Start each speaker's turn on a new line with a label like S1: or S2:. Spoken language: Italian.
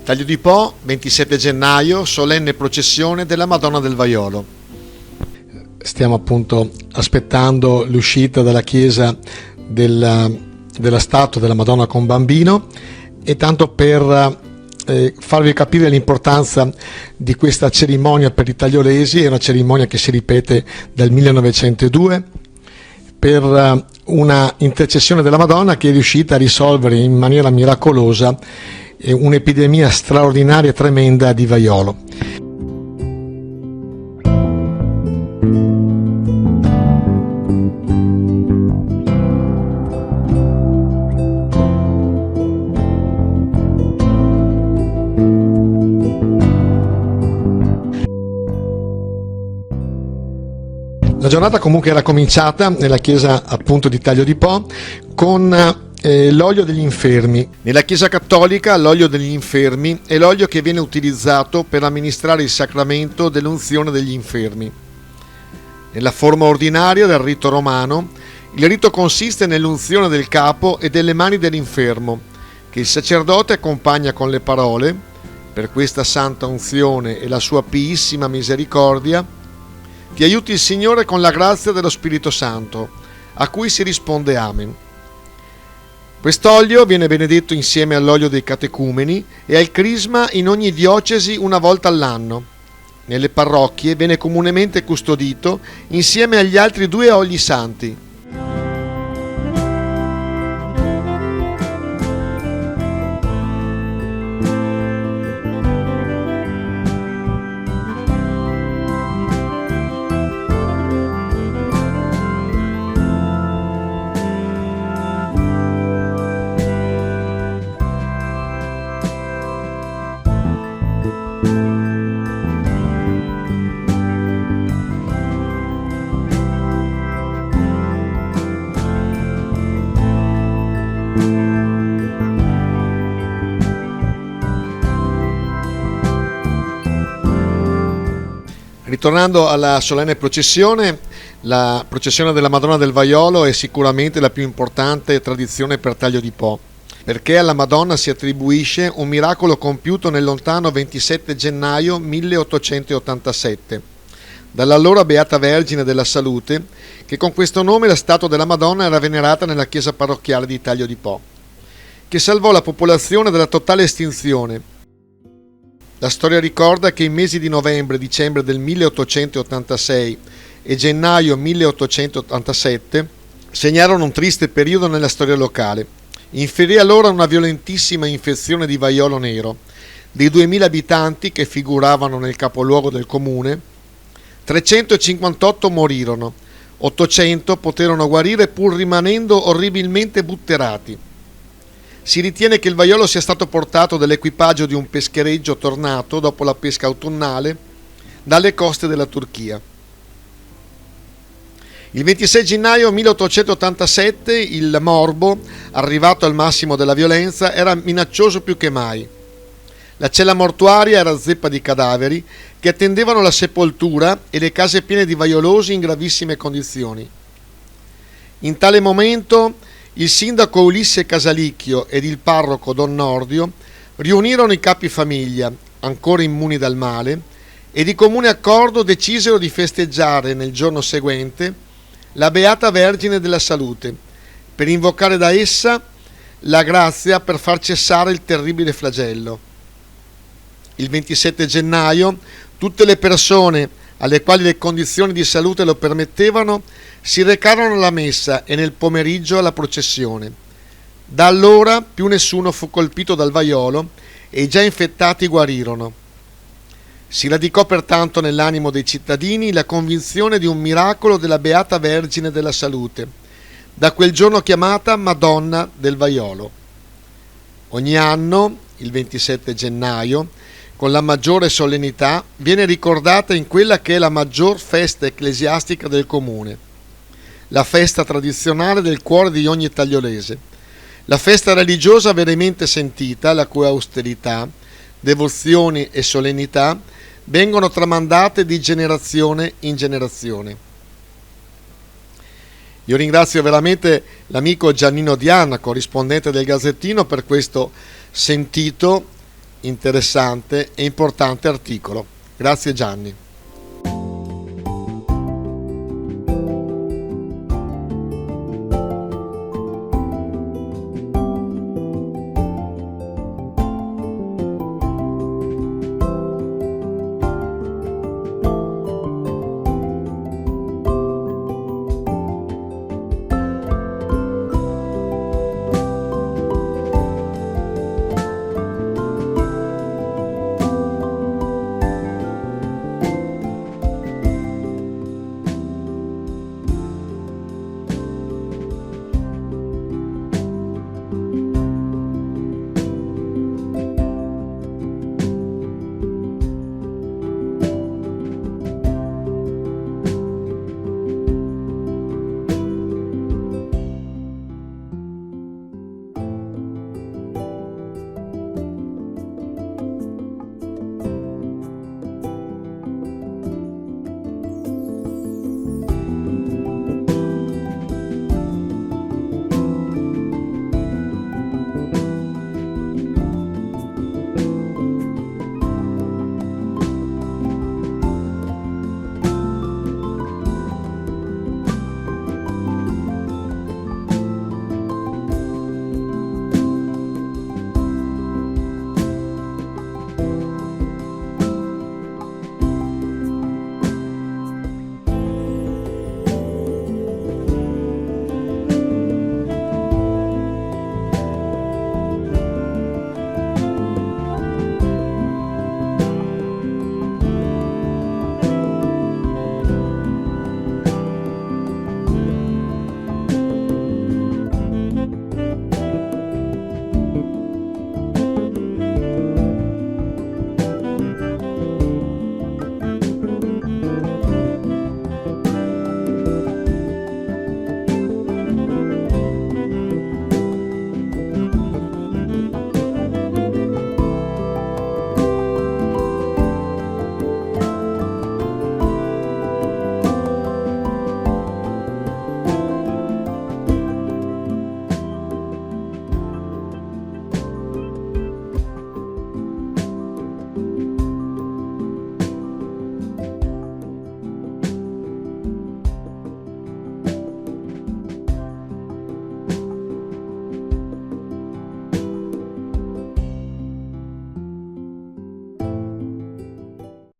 S1: Taglio di Po, 27 gennaio, solenne processione della Madonna del Vaiolo.
S2: Stiamo appunto aspettando l'uscita dalla chiesa della statua della Madonna con Bambino, e tanto per farvi capire l'importanza di questa cerimonia per i tagliolesi, è una cerimonia che si ripete dal 1902 per una intercessione della Madonna che è riuscita a risolvere in maniera miracolosa un'epidemia straordinaria e tremenda di vaiolo. La giornata comunque era cominciata nella chiesa appunto di Taglio di Po con l'olio degli infermi.
S1: Nella Chiesa Cattolica l'olio degli infermi è l'olio che viene utilizzato per amministrare il sacramento dell'unzione degli infermi. Nella forma ordinaria del rito romano, il rito consiste nell'unzione del capo e delle mani dell'infermo, che il sacerdote accompagna con le parole: per questa santa unzione e la sua piissima misericordia, ti aiuti il Signore con la grazia dello Spirito Santo, a cui si risponde Amen. Quest'olio viene benedetto insieme all'olio dei catecumeni e al crisma in ogni diocesi una volta all'anno. Nelle parrocchie viene comunemente custodito insieme agli altri 2 oli santi. Ritornando alla solenne processione, la processione della Madonna del Vaiolo è sicuramente la più importante tradizione per Taglio di Po, perché alla Madonna si attribuisce un miracolo compiuto nel lontano 27 gennaio 1887 dall'allora Beata Vergine della Salute, che con questo nome la statua della Madonna era venerata nella chiesa parrocchiale di Taglio di Po, che salvò la popolazione dalla totale estinzione. La storia ricorda che i mesi di novembre e dicembre del 1886 e gennaio 1887 segnarono un triste periodo nella storia locale. Inferì allora una violentissima infezione di vaiolo nero. Dei 2000 abitanti che figuravano nel capoluogo del comune, 358 morirono, 800 poterono guarire pur rimanendo orribilmente butterati. Si ritiene che il vaiolo sia stato portato dall'equipaggio di un peschereccio tornato dopo la pesca autunnale dalle coste della Turchia. Il 26 gennaio 1887 il morbo, arrivato al massimo della violenza, era minaccioso più che mai. La cella mortuaria era zeppa di cadaveri che attendevano la sepoltura e le case piene di vaiolosi in gravissime condizioni. In tale momento il sindaco Ulisse Casalicchio ed il parroco Don Nordio riunirono i capi famiglia, ancora immuni dal male, e di comune accordo decisero di festeggiare nel giorno seguente la Beata Vergine della Salute, per invocare da essa la grazia per far cessare il terribile flagello. Il 27 gennaio tutte le persone alle quali le condizioni di salute lo permettevano si recarono alla messa e nel pomeriggio alla processione. Da allora più nessuno fu colpito dal vaiolo e i già infettati guarirono. Si radicò pertanto nell'animo dei cittadini la convinzione di un miracolo della Beata Vergine della Salute, da quel giorno chiamata Madonna del Vaiolo. Ogni anno, il 27 gennaio, con la maggiore solennità, viene ricordata in quella che è la maggior festa ecclesiastica del comune, la festa tradizionale del cuore di ogni tagliolese, la festa religiosa veramente sentita, la cui austerità, devozioni e solennità vengono tramandate di generazione in generazione. Io ringrazio veramente l'amico Giannino Diana, corrispondente del Gazzettino, per questo sentito interessante e importante articolo. Grazie Gianni.